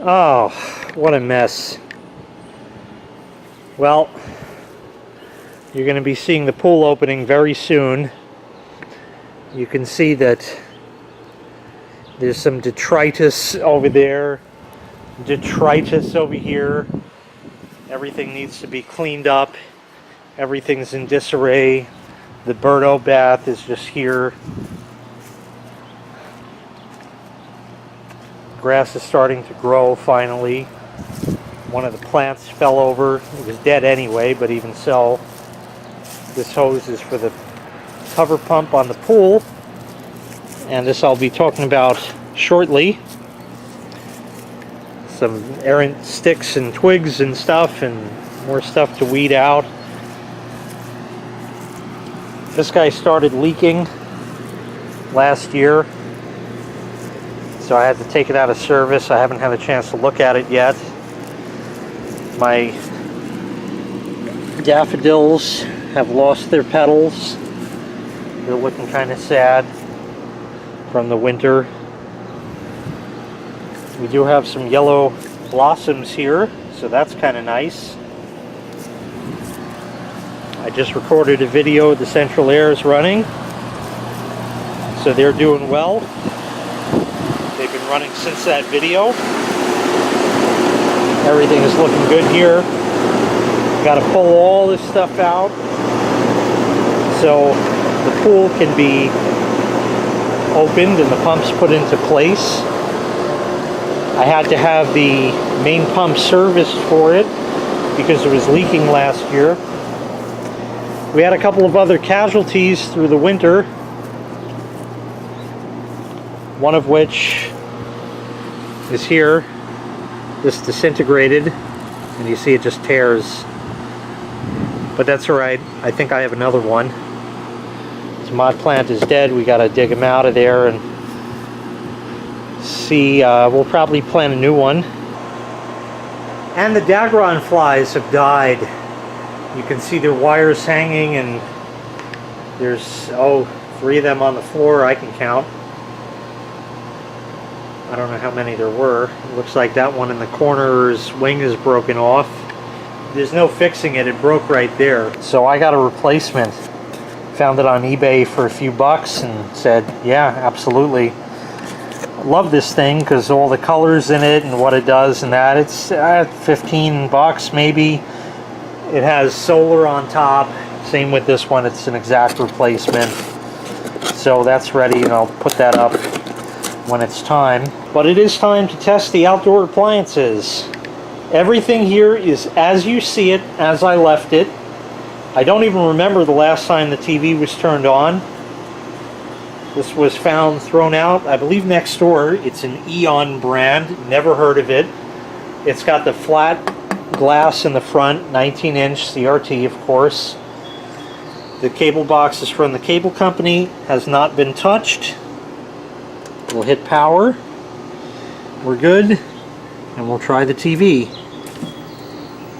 Oh, what a mess. Well, you're going to be seeing the pool opening very soon. You can see that there's some detritus over there, detritus over here. Everything needs to be cleaned up. Everything's in disarray. The Birdo bath is just here. Grass is starting to grow finally. One of the plants fell over. It was dead anyway, but even so. This hose is for the cover pump on the pool, and this I'll be talking about shortly. Some errant sticks and twigs and stuff, and more stuff to weed out. This guy started leaking last year, so I had to take it out of service. I haven't had a chance to look at it yet. My daffodils have lost their petals. They're looking kind of sad from the winter. We do have some yellow blossoms here, so that's kind of nice. I just recorded a video. The central air is running, so they're doing well. They've been running since that video. Everything is looking good here. Got to pull all this stuff out so the pool can be opened and the pumps put into place. I had to have the main pump serviced for it because it was leaking last year. We had a couple of other casualties through the winter, one of which is here. This disintegrated, and you see it just tears. But that's alright. I think I have another one. This mod plant is dead. We gotta dig him out of there and see. We'll probably plant a new one. And the Dagron flies have died. You can see their wires hanging, and there's 3 of them on the floor I can count. I don't know how many there were. It looks like that one in the corner's wing is broken off. There's no fixing it. It broke right there. So I got a replacement. Found it on eBay for a few bucks and said, yeah, absolutely. Love this thing because all the colors in it and what it does and that. It's 15 bucks maybe. It has solar on top. Same with this one. It's an exact replacement. So that's ready, and I'll put that up when it's time. But it is time to test the outdoor appliances. Everything here is as you see it, as I left it. I don't even remember the last time the TV was turned on. This was found thrown out, I believe, next door. It's an Eon brand. Never heard of it. It's got the flat glass in the front, 19-inch CRT, of course. The cable box is from the cable company. Has not been touched. We'll hit power. We're good. And we'll try the TV.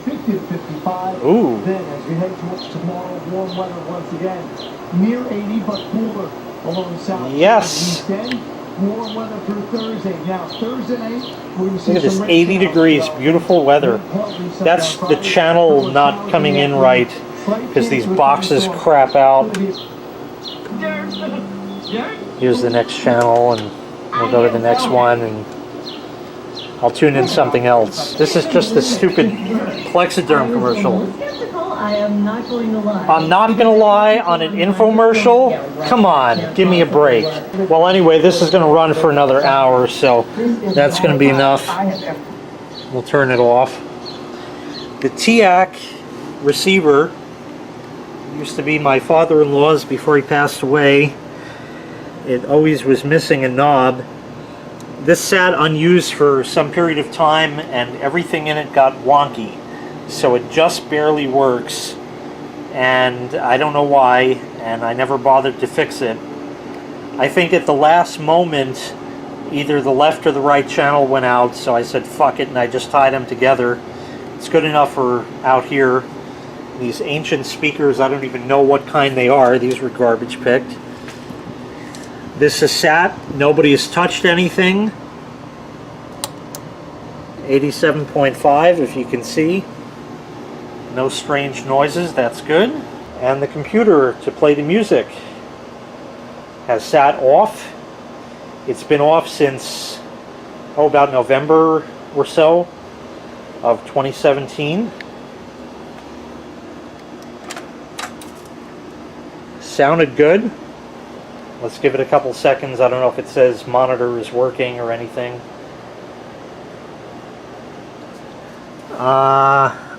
50 to 55. Ooh. Then as we head towards tomorrow, warm weather once again. Near 80 but cooler along the south. Yes. Weekend, warm weather through Thursday. Now Thursday night, we're going to see look at this, some 80 degrees, beautiful weather. That's the channel not coming in right because these boxes crap out. Here's the next channel, and we'll go to the next one, and I'll tune in something else. This is just the stupid Plexiderm commercial. I am not going to lie. I'm not going to lie on an infomercial? Come on, give me a break. Well, anyway, this is going to run for another hour, so that's going to be enough. We'll turn it off. The TIAC receiver used to be my father-in-law's before he passed away. It always was missing a knob. This sat unused for some period of time, and everything in it got wonky. So it just barely works, and I don't know why, and I never bothered to fix it. I think at the last moment, either the left or the right channel went out, so I said fuck it, and I just tied them together. It's good enough for out here. These ancient speakers, I don't even know what kind they are. These were garbage picked. This is sat. Nobody has touched anything. 87.5 if you can see. No strange noises, that's good. And the computer to play the music has sat off. It's been off since, about November or so of 2017. Sounded good. Let's give it a couple seconds. I don't know if it says monitor is working or anything.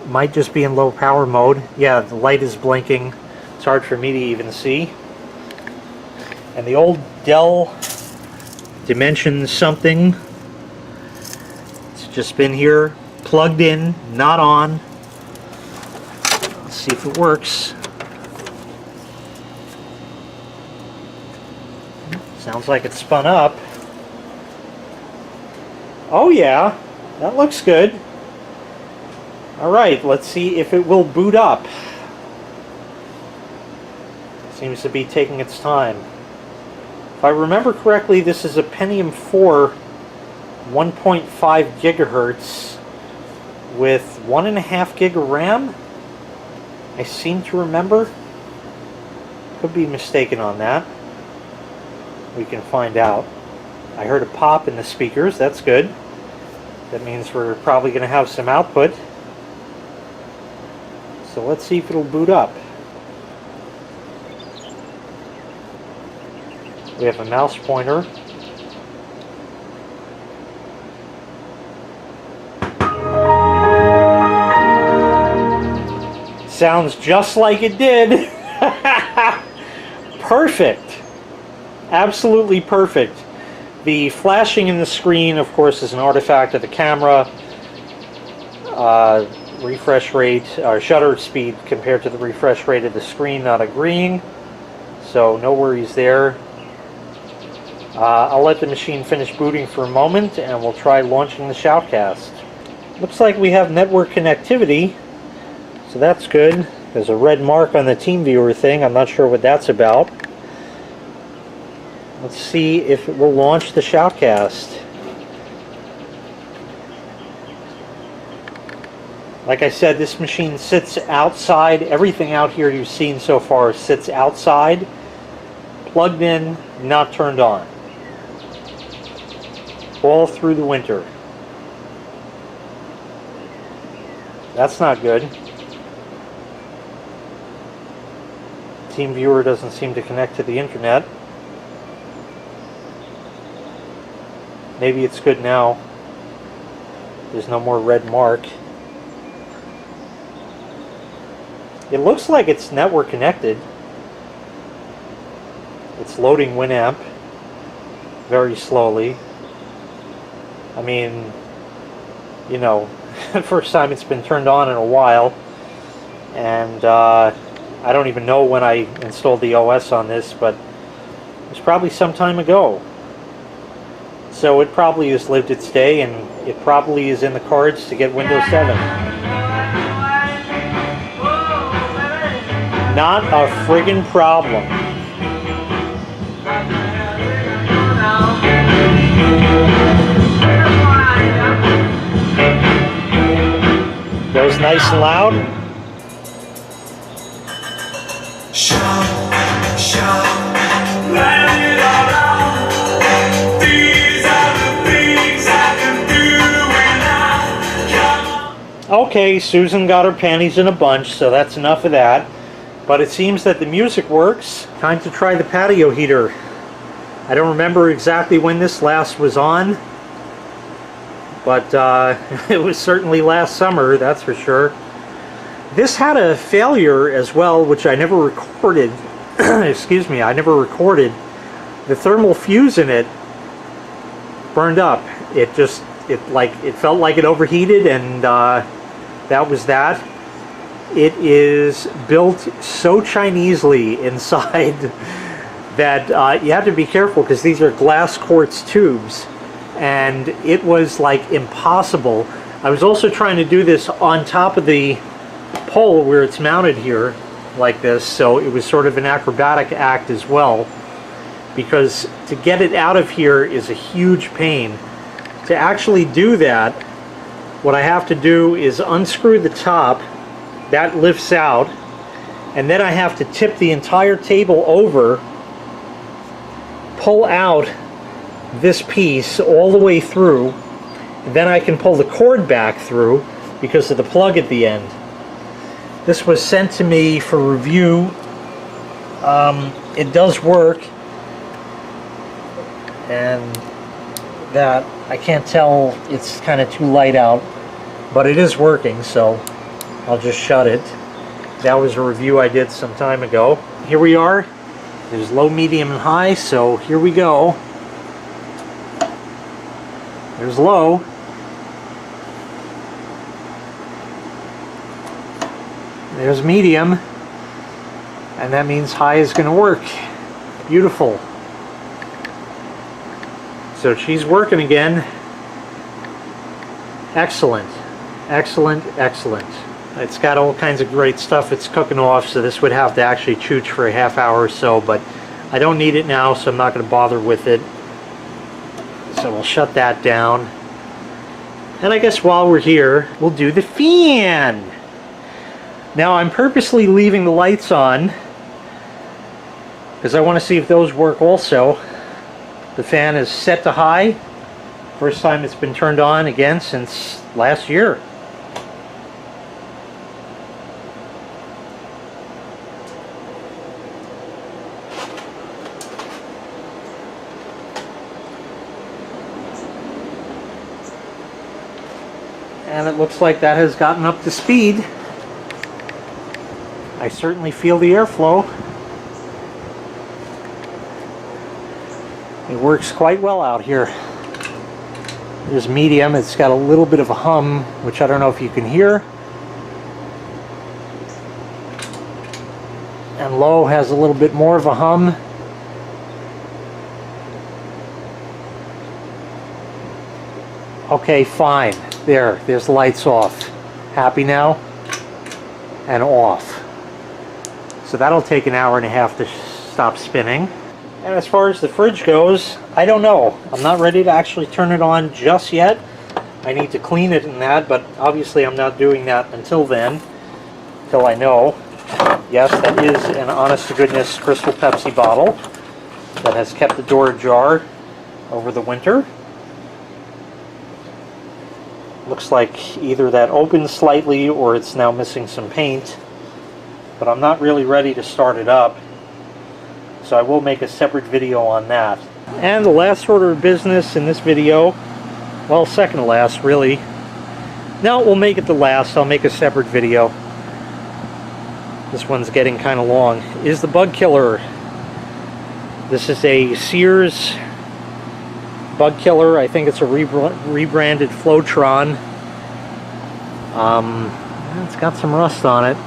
Might just be in low power mode. Yeah, the light is blinking. It's hard for me to even see. And the old Dell Dimension something. It's just been here, plugged in, not on. Let's see if it works. Sounds like it's spun up. Oh yeah, that looks good. Alright, let's see if it will boot up. Seems to be taking its time. If I remember correctly, this is a Pentium 4 1.5 gigahertz with 1.5 gig of RAM. I seem to remember. Could be mistaken on that. We can find out. I heard a pop in the speakers. That's good. That means we're probably going to have some output. So let's see if it'll boot up. We have a mouse pointer. Sounds just like it did. Perfect. Absolutely perfect. The flashing in the screen, of course, is an artifact of the camera. Refresh rate, or shutter speed compared to the refresh rate of the screen not agreeing. So no worries there. I'll let the machine finish booting for a moment and we'll try launching the Shoutcast. Looks like we have network connectivity, so that's good. There's a red mark on the TeamViewer thing. I'm not sure what that's about. Let's see if it will launch the Shoutcast. Like I said, this machine sits outside. Everything out here you've seen so far sits outside, plugged in, not turned on. All through the winter. That's not good. TeamViewer doesn't seem to connect to the internet. Maybe it's good now. There's no more red mark. It looks like it's network connected. It's loading Winamp very slowly. I mean, you know, first time it's been turned on in a while, and I don't even know when I installed the OS on this, but it was probably some time ago. So it probably has lived its day, and it probably is in the cards to get Windows 7. Not a friggin' problem. Goes nice and loud. Shout, shout, let it all out. These are the things I can do when I come on. Okay, Susan got her panties in a bunch, so that's enough of that. But it seems that the music works. Time to try the patio heater. I don't remember exactly when this last was on, but it was certainly last summer, that's for sure. This had a failure as well, which I never recorded. Excuse me, I never recorded. The thermal fuse in it burned up. It felt like it overheated, and that was that. It is built so Chinesely inside that you have to be careful, because these are glass quartz tubes, and it was like impossible. I was also trying to do this on top of the pole where it's mounted here like this, so it was sort of an acrobatic act as well, because to get it out of here is a huge pain. To actually do that, What I have to do is unscrew the top. That lifts out. And then I have to tip the entire table over, pull out this piece all the way through. Then I can pull the cord back through because of the plug at the end. This was sent to me for review. It does work. And that, I can't tell, it's kind of too light out, but it is working, so I'll just shut it. That was a review I did some time ago. Here we are. There's low, medium, and high, so here we go. There's low. There's medium. And that means high is going to work. Beautiful. So she's working again. Excellent. Excellent, excellent. It's got all kinds of great stuff it's cooking off, so this would have to actually chooch for a half hour or so, but I don't need it now, so I'm not going to bother with it. So we'll shut that down. And I guess while we're here, we'll do the fan. Now I'm purposely leaving the lights on because I want to see if those work also. The fan is set to high. First time it's been turned on again since last year. And it looks like that has gotten up to speed. I certainly feel the airflow. It works quite well out here. There's medium. It's got a little bit of a hum, which I don't know if you can hear. And low has a little bit more of a hum. Okay, fine. There's the lights off. Happy now? And off. So that'll take an hour and a half to stop spinning. And as far as the fridge goes, I don't know. I'm not ready to actually turn it on just yet. I need to clean it and that, but obviously I'm not doing that until then, until I know. Yes, that is an honest-to-goodness Crystal Pepsi bottle that has kept the door ajar over the winter. Looks like either that opens slightly or it's now missing some paint, but I'm not really ready to start it up. So I will make a separate video on that. And the last order of business in this video, well, second to last, really. No, we'll make it the last. I'll make a separate video. This one's getting kind of long. Is the bug killer. This is a Sears bug killer. I think it's a rebranded Flowtron. It's got some rust on it.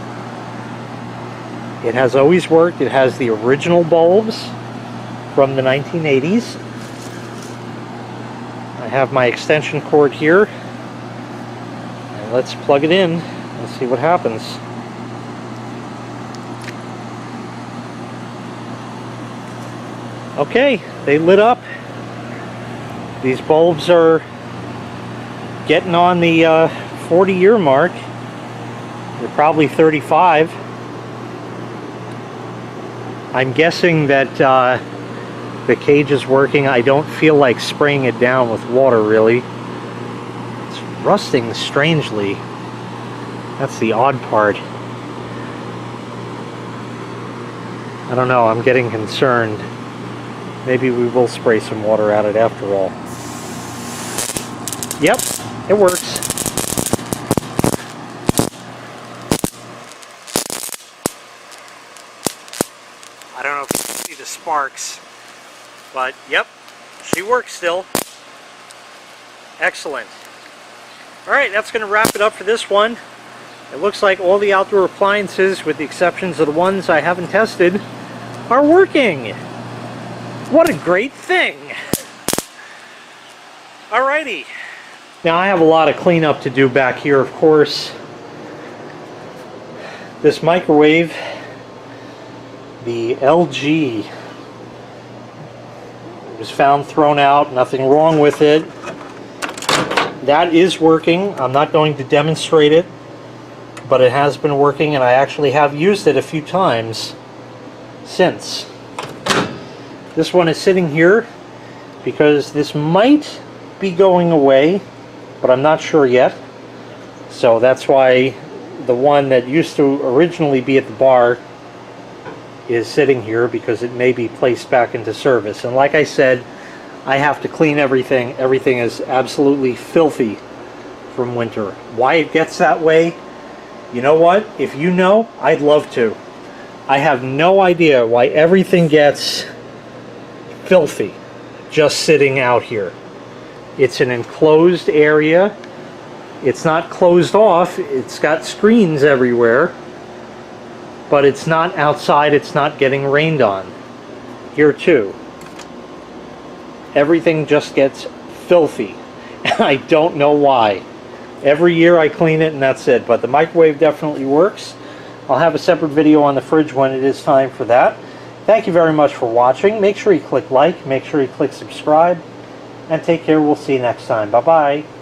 It has always worked. It has the original bulbs from the 1980s. I have my extension cord here. And let's plug it in and see what happens. Okay, they lit up. These bulbs are getting on the 40-year mark. They're probably 35. I'm guessing that the cage is working. I don't feel like spraying it down with water, really. It's rusting strangely. That's the odd part. I don't know, I'm getting concerned. Maybe we will spray some water at it after all. Yep, it works. I don't know if you can see the sparks, but yep, she works still. Excellent. Alright, that's going to wrap it up for this one. It looks like all the outdoor appliances, with the exceptions of the ones I haven't tested, are working. What a great thing! Alrighty. Now I have a lot of cleanup to do back here, of course. This microwave, the LG, it was found thrown out, nothing wrong with it. that is working. I'm not going to demonstrate it, but it has been working, and I actually have used it a few times since. This one is sitting here because this might be going away, but I'm not sure yet. So that's why the one that used to originally be at the bar is sitting here, because it may be placed back into service. And like I said, I have to clean everything. Everything is absolutely filthy from winter. Why it gets that way, you know what? If you know, I'd love to. I have no idea why everything gets filthy just sitting out here. It's an enclosed area. It's not closed off. It's got screens everywhere. But it's not outside. It's not getting rained on. Here too. Everything just gets filthy. And I don't know why. Every year I clean it and that's it. But the microwave definitely works. I'll have a separate video on the fridge when it is time for that. Thank you very much for watching. Make sure you click like. Make sure you click subscribe. And take care. We'll see you next time. Bye-bye.